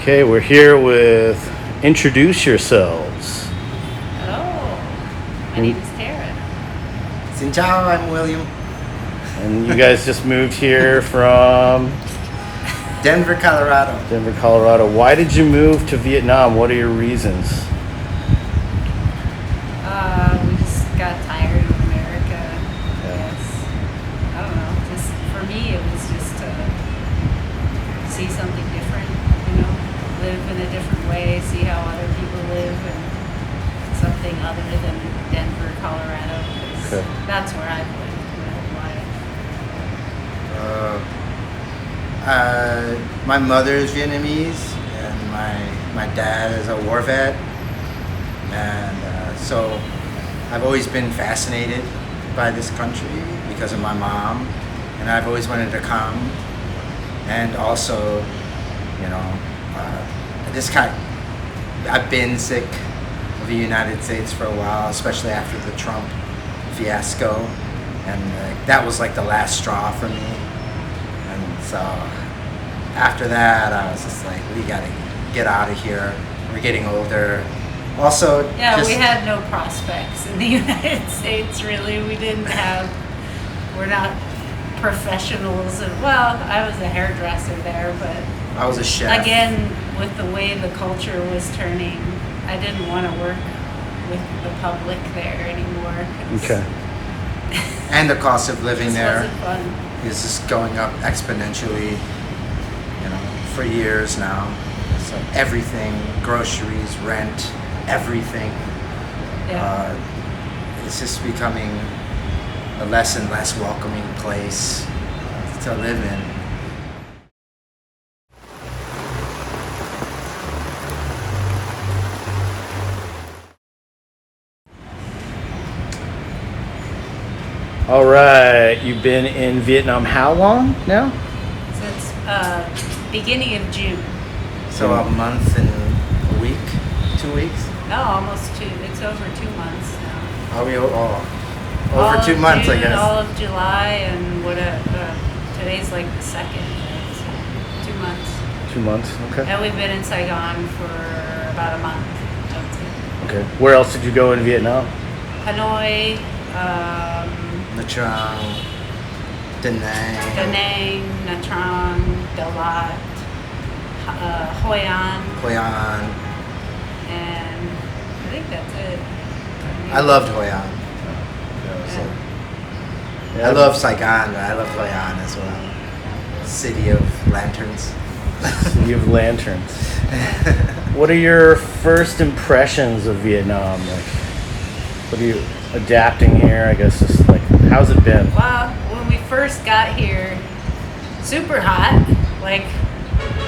Okay, we're here with Introduce Yourselves. Hello, my name is Tara. Xin chào, I'm William. And you guys just moved here from Denver, Colorado. Denver, Colorado. Why did you move to Vietnam? What are your reasons? We just got tired of America. Yes. I don't know. Just for me, it was just to see something different. Live in a different way, see how other people live, and something other than Denver, Colorado. 'Cause Okay. that's where I've lived my whole life. My mother is Vietnamese, and my dad is a war vet, and so I've always been fascinated by this country because of my mom, and I've always wanted to come, and also, I've been sick of the United States for a while, especially after the Trump fiasco, and that was like the last straw for me. And so after that, I was just like, we gotta get out of here. We're getting older. Also, we had no prospects in the United States, really. We're not professionals. I was a hairdresser there, but I was a chef. again, with the way the culture was turning, I didn't want to work with the public there anymore. Okay. And the cost of living there wasn't fun. is just going up exponentially, for years now. So everything, groceries, rent, everything. Yeah. It's just becoming a less and less welcoming place to live in. All right, you've been in Vietnam how long now? Since beginning of June. So a month and a week, 2 weeks? No, almost two. It's over 2 months now. Over All 2 of months, June, I guess. all of July, and today's like the 2nd. Right? So 2 months. 2 months, okay. And we've been in Saigon for about a month. That's it. Okay. Where else did you go in Vietnam? Hanoi, Nha Trang, Da Nang. Da Nang, Nha Trang, Dalat, Hoi An, Hoi An. and I think that's it. I loved Hoi An. Yeah. I love Saigon, but I love Hoi An as well. City of lanterns. City of Lanterns. What are your first impressions of Vietnam? What are you adapting here? I guess just like, how's it been? Well, when we first got here, super hot. Like,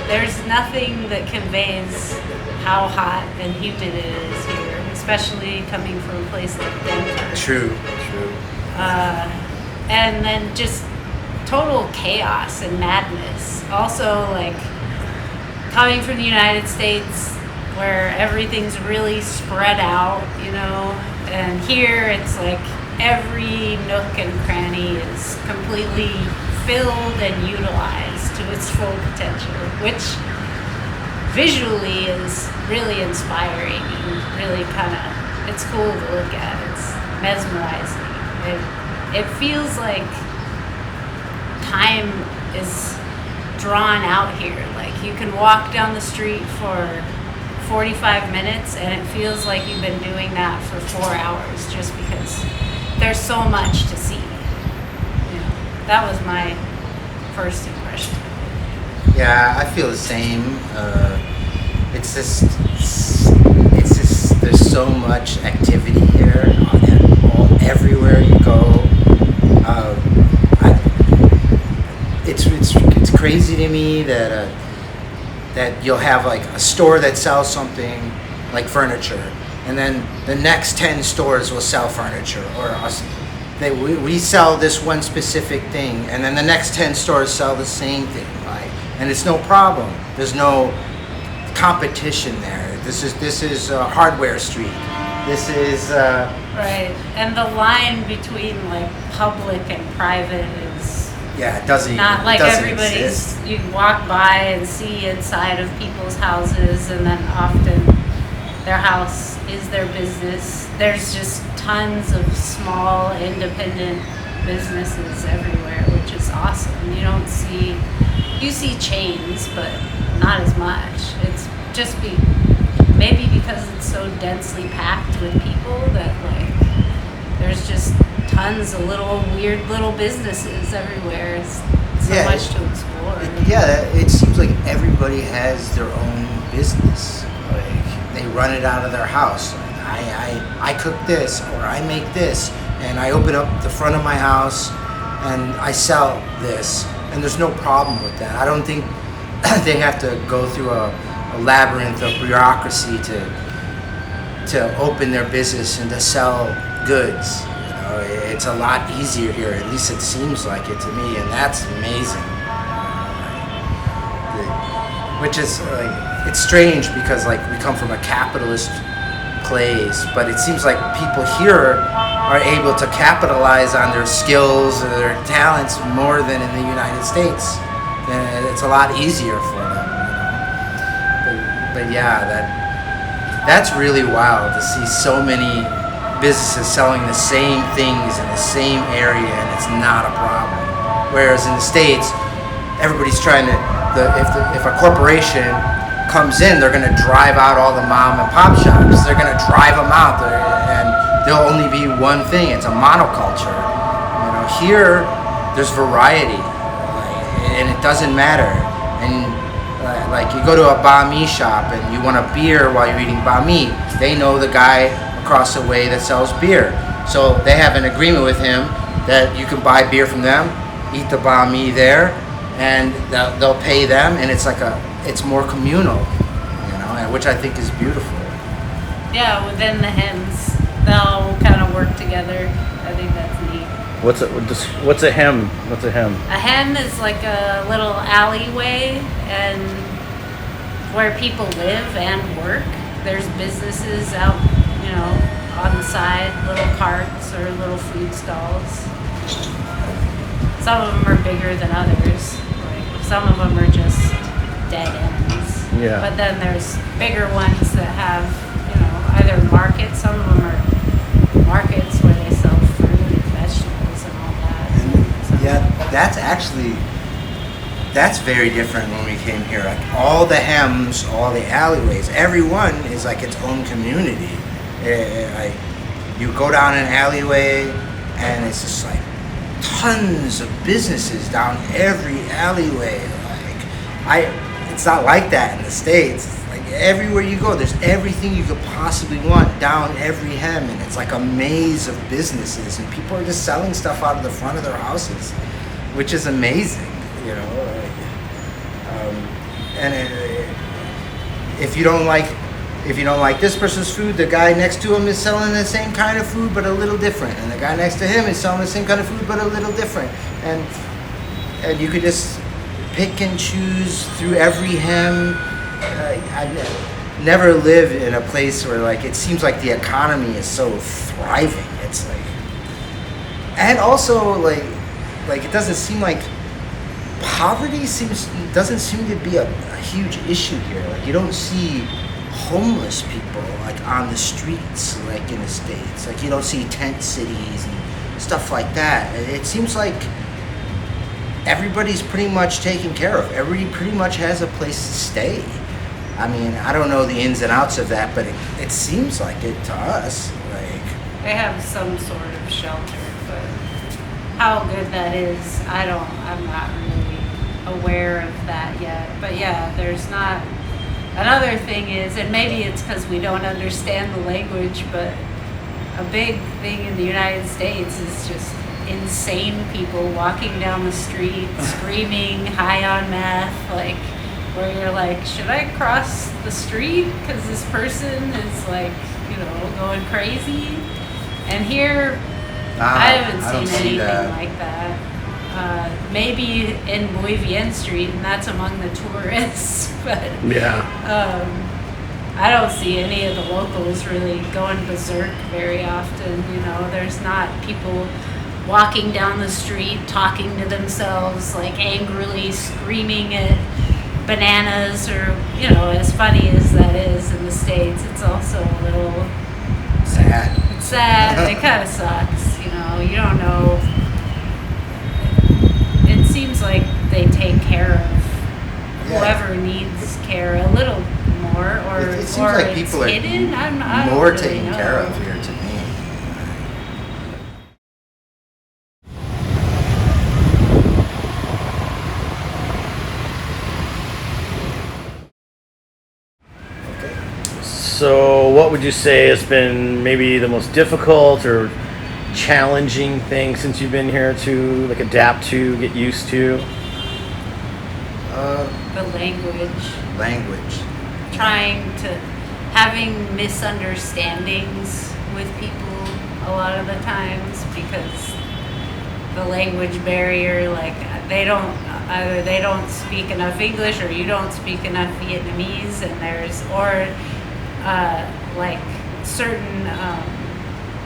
there's nothing that conveys how hot and humid it is here, especially coming from a place like Denver. True. And then just total chaos and madness. Also, like, coming from the United States, where everything's really spread out, and here it's like every nook and cranny is completely filled and utilized to its full potential, which visually is really inspiring and really it's cool to look at. It's mesmerizing. It feels like time is drawn out here. Like, you can walk down the street for 45 minutes and it feels like you've been doing that for 4 hours, just because there's so much to see. That was my first impression. Yeah, I feel the same. It's just there's so much activity here, everywhere you go. It's crazy to me that you'll have like a store that sells something like furniture, and then the next 10 stores will sell furniture, or we sell this one specific thing, and then the next 10 stores sell the same thing, right? And it's no problem. There's no competition there. This is Hardware Street. This is right, and the line between like public and private is Yeah, it doesn't. Not like it doesn't everybody's. exist. You walk by and see inside of people's houses, and then often their house is their business. There's just tons of small independent businesses everywhere, which is awesome. You see chains, but not as much. It's just maybe because it's so densely packed with people that like there's just tons of little weird little businesses everywhere. It's so much to explore. It seems like everybody has their own business. Like they run it out of their house. Like, I cook this, or I make this, and I open up the front of my house and I sell this, and there's no problem with that. I don't think they have to go through a labyrinth of bureaucracy to open their business and to sell goods. It's a lot easier here, at least it seems like it to me, and that's amazing. Which is like, it's strange because like we come from a capitalist place, but it seems like people here are able to capitalize on their skills or their talents more than in the United States. And it's a lot easier for them. But yeah, that's really wild to see so many businesses selling the same things in the same area, and it's not a problem. Whereas in the States, everybody's trying to, if a corporation comes in, they're going to drive out all the mom and pop shops. They're going to drive them out, and there'll only be one thing. It's a monoculture. Here there's variety, and it doesn't matter. And like you go to a banh mi shop and you want a beer while you're eating banh mi, they know the guy across the way that sells beer, so they have an agreement with him that you can buy beer from them, eat the banh mi there, and they'll pay them, and it's more communal, which I think is beautiful. Yeah, within the hymns, they'll kind of work together. I think that's neat. What's a hem? What's a hem? A hem is like a little alleyway, and where people live and work. There's businesses out, on the side, little carts or little food stalls. Some of them are bigger than others. Like some of them are just dead ends. Yeah. But then there's bigger ones that have, either markets. Some of them are markets where they sell fruit and vegetables and all that. And that's very different when we came here. Like all the hems, all the alleyways, everyone is like its own community. You go down an alleyway and it's just like tons of businesses down every alleyway. It's not like that in the States. It's like everywhere you go, there's everything you could possibly want down every hem, and it's like a maze of businesses, and people are just selling stuff out of the front of their houses, which is amazing, if you don't like this person's food, the guy next to him is selling the same kind of food but a little different, and the guy next to him is selling the same kind of food but a little different, and you could just pick and choose through every hem. I never lived in a place where like it seems like the economy is so thriving. It's like, and also like it doesn't seem like poverty doesn't seem to be a huge issue here. Like you don't see homeless people like on the streets like in the States. Like you don't see tent cities and stuff like that. It seems like everybody's pretty much taken care of. Everybody pretty much has a place to stay. I mean, I don't know the ins and outs of that, but it seems like it to us. Like they have some sort of shelter, but how good that is, I'm not really aware of that yet. But yeah, there's not. Another thing is, and maybe it's because we don't understand the language, but a big thing in the United States is just insane people walking down the street screaming high on meth, like where you're like, should I cross the street because this person is like, going crazy? And here I haven't seen anything like that. Maybe in Muy Bien Street, and that's among the tourists, but yeah, I don't see any of the locals really going berserk very often. There's not people walking down the street, talking to themselves, like angrily screaming at bananas, or, you know, as funny as that is in the States, it's also a little Sad. it's sad. It kind of sucks, you know. You don't know. It seems like they take care of whoever needs care a little more, or It seems or like it's people are hidden. I don't more really taken know. care of here to me. So, what would you say has been maybe the most difficult or challenging thing since you've been here to like adapt to, get used to? The Language. Having misunderstandings with people a lot of the times, because the language barrier, like either they don't speak enough English, or you don't speak enough Vietnamese, and like certain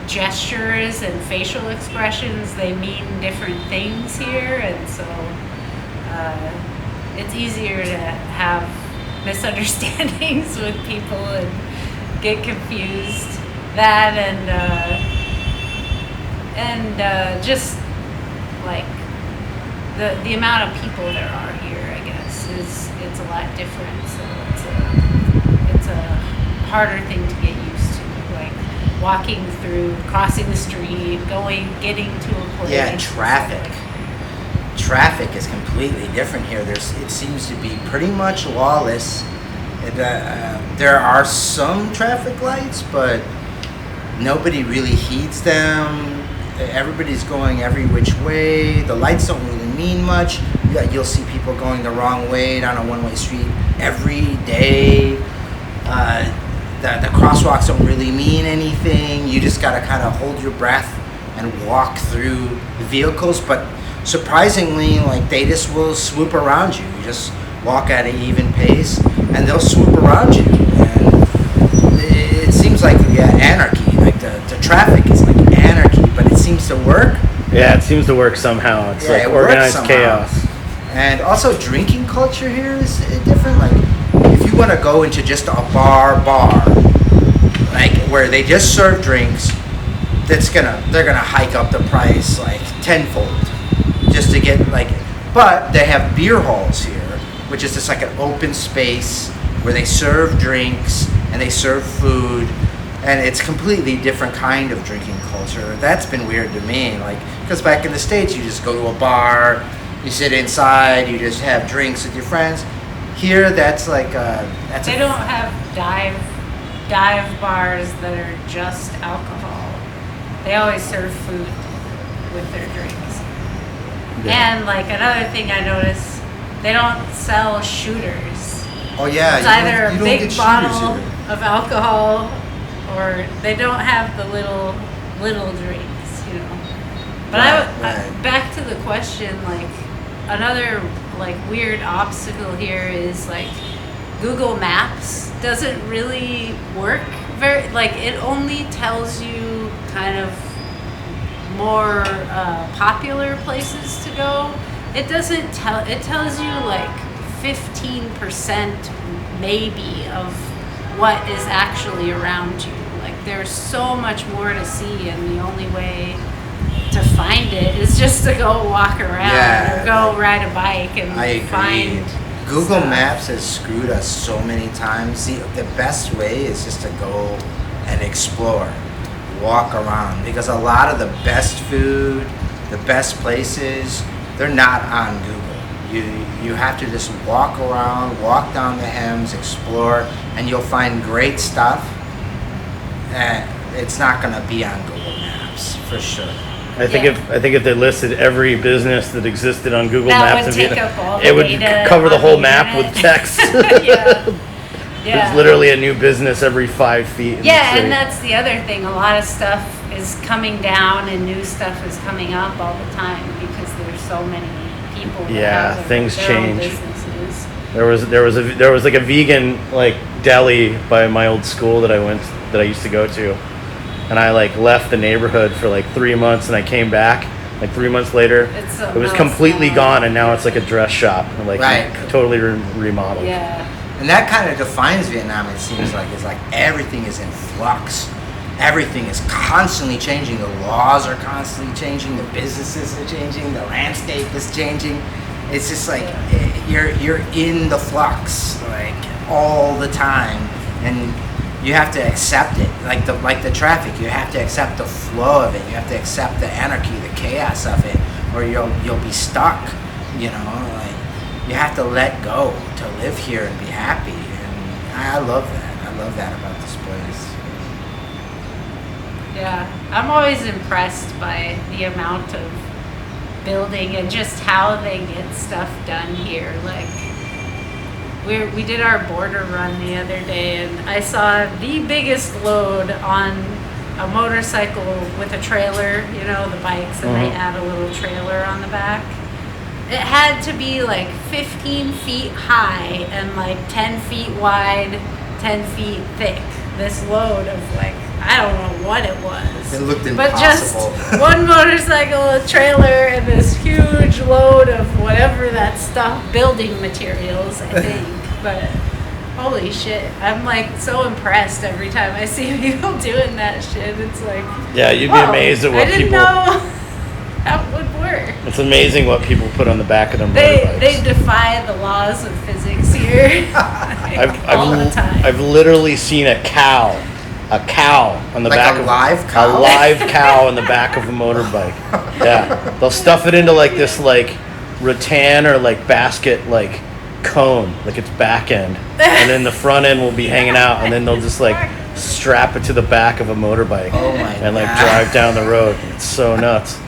gestures and facial expressions, they mean different things here, and so it's easier to have misunderstandings with people and get confused. That and just like the amount of people there are here, I guess, it's a lot different. So it's a harder thing to get used to, like walking through, crossing the street, getting to a place. Yeah, traffic. Traffic is completely different here. It seems to be pretty much lawless. There are some traffic lights, but nobody really heeds them. Everybody's going every which way. The lights don't really mean much. You'll see people going the wrong way down a one-way street every day. The crosswalks don't really mean anything. You just gotta kind of hold your breath and walk through the vehicles. But surprisingly, like, they just will swoop around you. You just walk at an even pace, and they'll swoop around you. And it seems like anarchy. Like the traffic is like anarchy, but it seems to work. Yeah, it seems to work somehow. It's like it organized works chaos. And also, drinking culture here is different. Like, if you want to go into just a bar, like where they just serve drinks, they're gonna hike up the price like tenfold just to get like. But they have beer halls here, which is just like an open space where they serve drinks and they serve food, and it's completely different kind of drinking culture. That's been weird to me, like, because back in the States, you just go to a bar, you sit inside, you just have drinks with your friends. Here, that's like They don't have dive bars that are just alcohol. They always serve food with their drinks. Yeah. And like another thing I noticed, they don't sell shooters. Oh yeah, It's either a you don't big get bottle shooters here. of alcohol, or they don't have the little drinks, you know. But Right. back to the question, like another like weird obstacle here is like Google Maps doesn't really work very, like it only tells you kind of more popular places to go. It doesn't it tells you like 15% maybe of what is actually around you. Like there's so much more to see, and the only way to find it is just to go walk around or go ride a bike and I agree. find Google stuff. Maps has screwed us so many times. The best way is just to go and explore, walk around, because a lot of the best food, the best places, they're not on Google. You have to just walk around, walk down the Hems, explore, and you'll find great stuff. And it's not going to be on Google Maps for sure. I think if they listed every business that existed on Google That Maps would in take Vietnam, up all the it would data cover the on whole the map with internet. text. Yeah. There's literally a new business every 5 feet. In Yeah, the city. and that's the other thing. A lot of stuff is coming down, and new stuff is coming up all the time because there's so many people. That Yeah, have things their own change. businesses. There was like a vegan like deli by my old school that I used to go to, and I like left the neighborhood for like 3 months, and I came back, Like 3 months later, It's it was something completely else now. gone, and now it's like a dress shop, like Right. totally remodeled. Yeah. And that kind of defines Vietnam, it seems like. It's like everything is in flux. Everything is constantly changing. The laws are constantly changing. The businesses are changing. The landscape is changing. It's just like you're in the flux like all the time, and you have to accept it. Like the traffic, you have to accept the flow of it. You have to accept the anarchy, the chaos of it, or you'll be stuck. You know, like you have to let go to live here and be happy. And I love that. I love that about this place. Yeah, I'm always impressed by the amount of building and just how they get stuff done here. Like, we did our border run the other day, and I saw the biggest load on a motorcycle with a trailer, you know, the bikes, and they add a little trailer on the back. It had to be like 15 feet high and like 10 feet wide, 10 feet thick. This load of like, I don't know what it was. It looked impossible. But just one motorcycle, a trailer, and this huge load of whatever that stuff, building materials, I think. But holy shit, I'm like so impressed every time I see people doing that shit. It's like, Yeah, you'd be whoa, amazed at what I didn't people. know how it would work. It's amazing what people put on the back of their motorbikes. They defy the laws of physics here. all the time. I've literally seen a cow on the Like back a of live cow? a live cow on the back of a motorbike. Yeah, they'll stuff it into like this like rattan or like basket like cone, like its back end, and then the front end will be hanging out, and then they'll just like strap it to the back of a motorbike Oh my and like God. drive down the road. It's so nuts.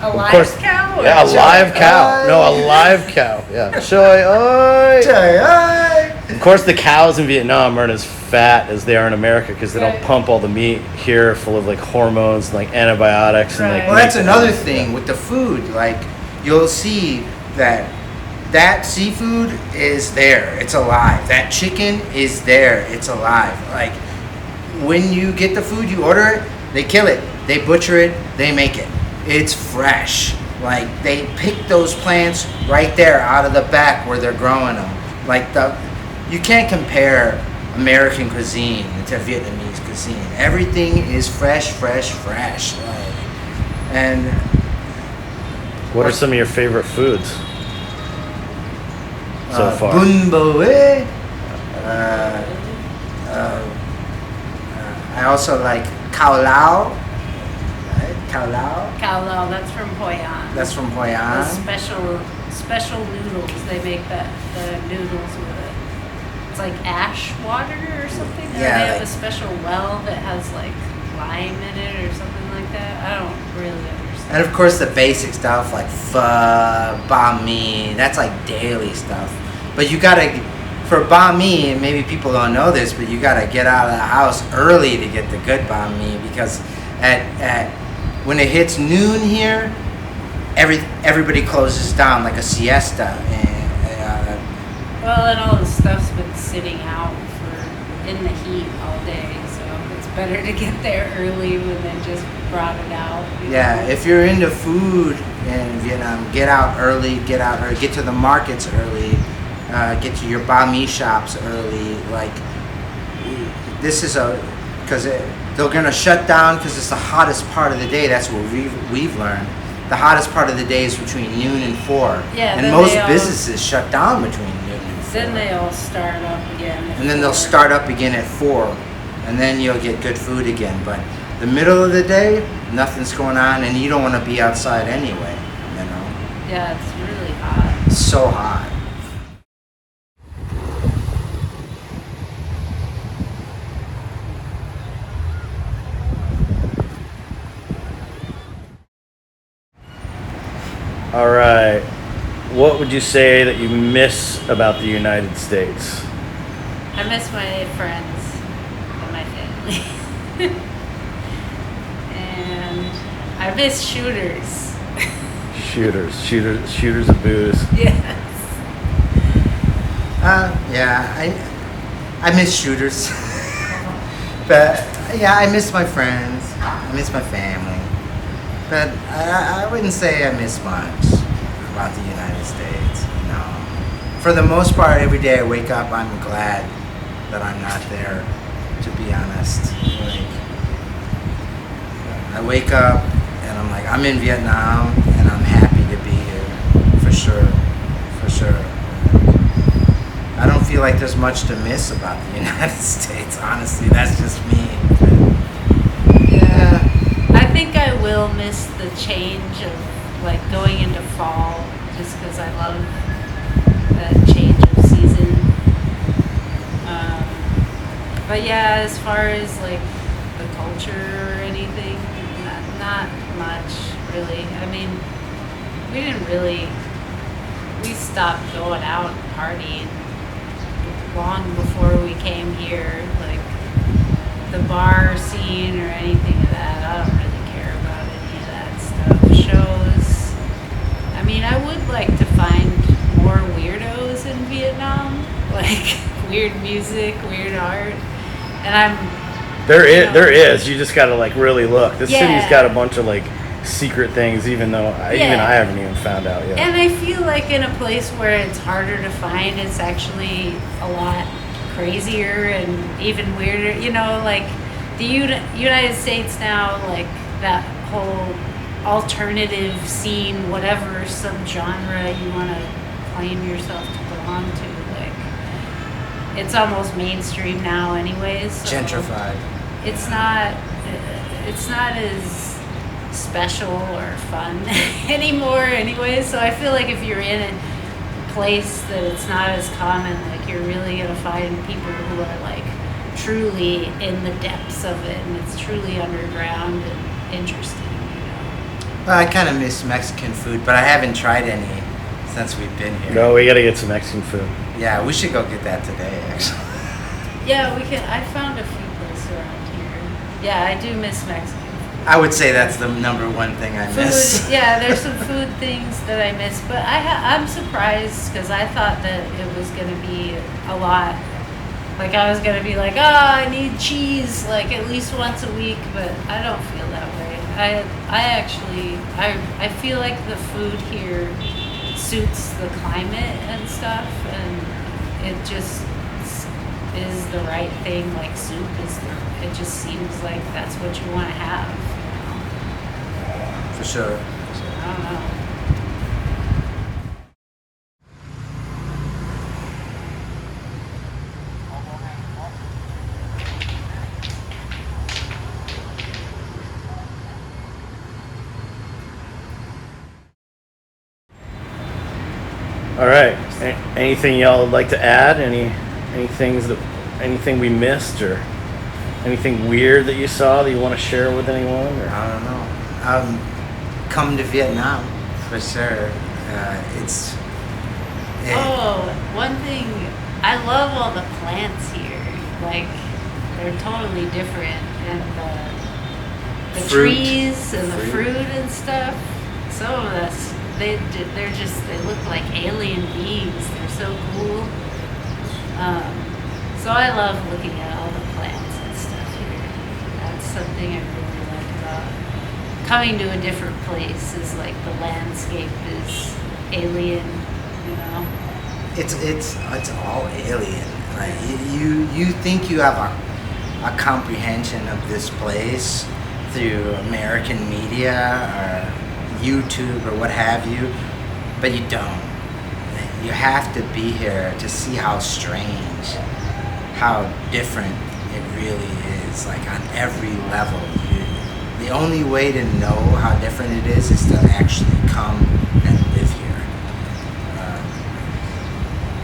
A live course- cow? Yeah, a Or- live cow. Oi. No, a live cow. Yeah. Choi oi. Of course, the cows in Vietnam aren't as fat as they are in America because they don't Right. pump all the meat here full of like hormones and like antibiotics and like. Right. Well, that's make- another thing with the food. Like, you'll see that seafood is there. It's alive. That chicken is there. It's alive. Like, when you get the food, you order it, they kill it, they butcher it, they make it. It's fresh. Like, they pick those plants right there out of the back where they're growing them. Like, you can't compare American cuisine to Vietnamese cuisine. Everything is fresh. Like, and What are some of your favorite foods so far? Bun bo eh. I also like Cao Lao. Right? Cao Lao. Cow Lao, that's from Hoi An. That's from Hoi The An. special noodles. They make the noodles with it. It's like ash water or something. Or Yeah, they have like- a special well that has like lime in it or something like that. I don't really understand. And of course the basic stuff like pho, banh mi. That's like daily stuff. But you gotta, for banh mi, and maybe people don't know this, but you gotta get out of the house early to get the good banh mi because at when it hits noon here, everybody closes down like a siesta. Well, and all the stuff's been sitting out in the heat all day, so it's better to get there early when they just brought it out. you Yeah, know? if you're into food in Vietnam, get out early, get to the markets early, get to your banh mi shops early. Like, this is because they're gonna shut down because it's the hottest part of the day. That's what we've learned. The hottest part of the day is between noon and 4. Yeah, and then most they all- businesses shut down between noon and 4. Then they all start up again. at And then they'll 4. start up again at 4, and then you'll get good food again. But the middle of the day, nothing's going on, and you don't want to be outside anyway. You know, Yeah, it's really hot. it's so hot. All right. What would you say that you miss about the United States? I miss my friends and my family. And I miss shooters. Shooters of booze. Yes. Yeah, I miss shooters, but yeah, I miss my friends. I miss my family. But I wouldn't say I miss much about the United States. No. For the most part, every day I wake up, I'm glad that I'm not there, to be honest. Like, I wake up and I'm like, I'm in Vietnam and I'm happy to be here. For sure. For sure. I don't feel like there's much to miss about the United States, honestly. That's just me. Yeah. I think I will miss the change of like going into fall just because I love that change of season. But yeah, as far as like the culture or anything, not much really. I mean, we stopped going out and partying long before we came here. Like the bar scene or anything of that, I don't really care about any of that stuff. Shows. I mean, I would like to find more weirdos in Vietnam, like weird music, weird art, and There is. You just gotta like really look. This Yeah. city's got a bunch of like secret things, even though even I haven't even found out yet. And I feel like in a place where it's harder to find, it's actually a lot crazier and even weirder. You know, like the United States now, like that whole alternative scene, whatever subgenre you want to claim yourself to belong to, like it's almost mainstream now, anyways. So Gentrified. It's not as special or fun anymore anyway, so I feel like if you're in a place that it's not as common, like you're really gonna find people who are like truly in the depths of it and it's truly underground and interesting, you know. Well, I kind of miss Mexican food, but I haven't tried any since we've been here. No, we gotta get some Mexican food. Yeah, we should go get that today, actually. Yeah, we can. I found a few places around here. Yeah, I do miss Mexican. I would say that's the number one thing I miss. Food, yeah, there's some food things that I miss, but I'm surprised because I thought that it was going to be a lot. Like I was going to be like, oh, I need cheese like at least once a week, but I don't feel that way. I feel like the food here suits the climate and stuff, and it just is the right thing. Like soup it just seems like that's what you want to have. For sure. I don't know. All right. Anything y'all would like to add? Anything we missed, or anything weird that you saw that you want to share with anyone? Or? I don't know. Come to Vietnam for sure. Oh, one thing, I love all the plants here. Like they're totally different, and the Fruit. trees and the fruit and stuff. Some of us, they look like alien beings. They're so cool. So I love looking at all the plants and stuff here. That's something I really like about coming to a different place. Is like the landscape is alien, you know. It's all alien. Like you think you have a comprehension of this place through American media or YouTube or what have you, but you don't. You have to be here to see how strange, how different it really is. Like on every level, the only way to know how different it is to actually come and live here.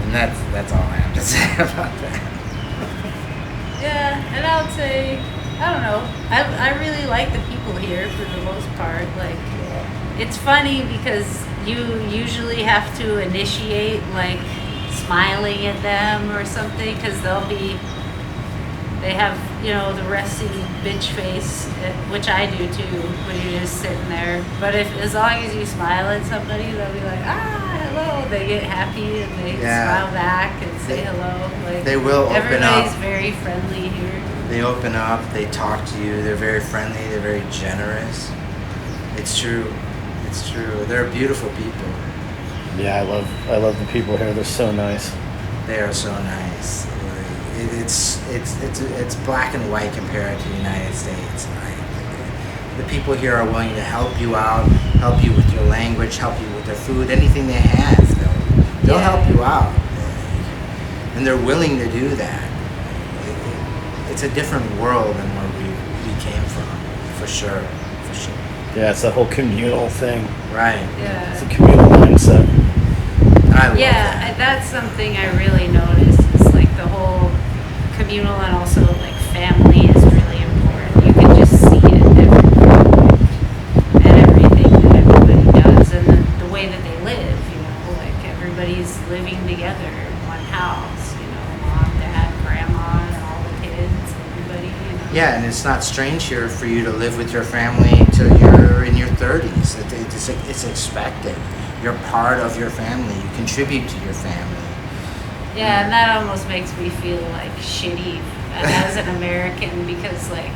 And that's all I have to say about that. Yeah, and I would say, I don't know, I really like the people here for the most part. Like, it's funny because you usually have to initiate, like, smiling at them or something, because they have, you know, the resting bitch face, which I do too, when you're just sitting there. But as long as you smile at somebody, they'll be like, hello. They get happy and they smile back and say hello. Like, they will open up. Everybody's very friendly here. They open up, they talk to you, they're very friendly, they're very generous. It's true. It's true. They're beautiful people. Yeah, I love the people here. They're so nice. They are so nice. It's black and white compared to the United States. The people here are willing to help you out, help you with your language, help you with their food, anything they have. They'll help you out, and they're willing to do that. It's a different world than where we came from, for sure. Yeah, it's that whole communal thing. Right. Yeah. It's a communal mindset. I love Yeah, that. that's something I really noticed. Is like the whole communal and also like family is really important. You can just see it everywhere, and everything that everybody does, and the way that they live. You know, like everybody's living together in one house. You know, mom, dad, grandma, and all the kids. Everybody. You know. Yeah, and it's not strange here for you to live with your family till you're in your 30s. It's expected. You're part of your family. You contribute to your family. Yeah, and that almost makes me feel like shitty as an American because like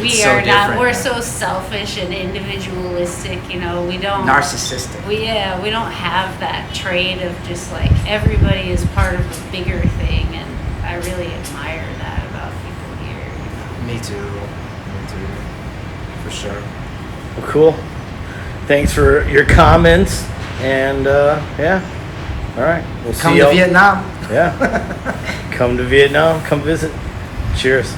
we It's so are not. different, We're yeah. so selfish and individualistic. You know, we don't. Narcissistic. We don't have that trait of just like everybody is part of a bigger thing, and I really admire that about people here. You know? Me too. For sure. Well, cool. Thanks for your comments, and yeah. All right. We'll Come see to y'all. Vietnam. Yeah. Come to Vietnam. Come visit. Cheers.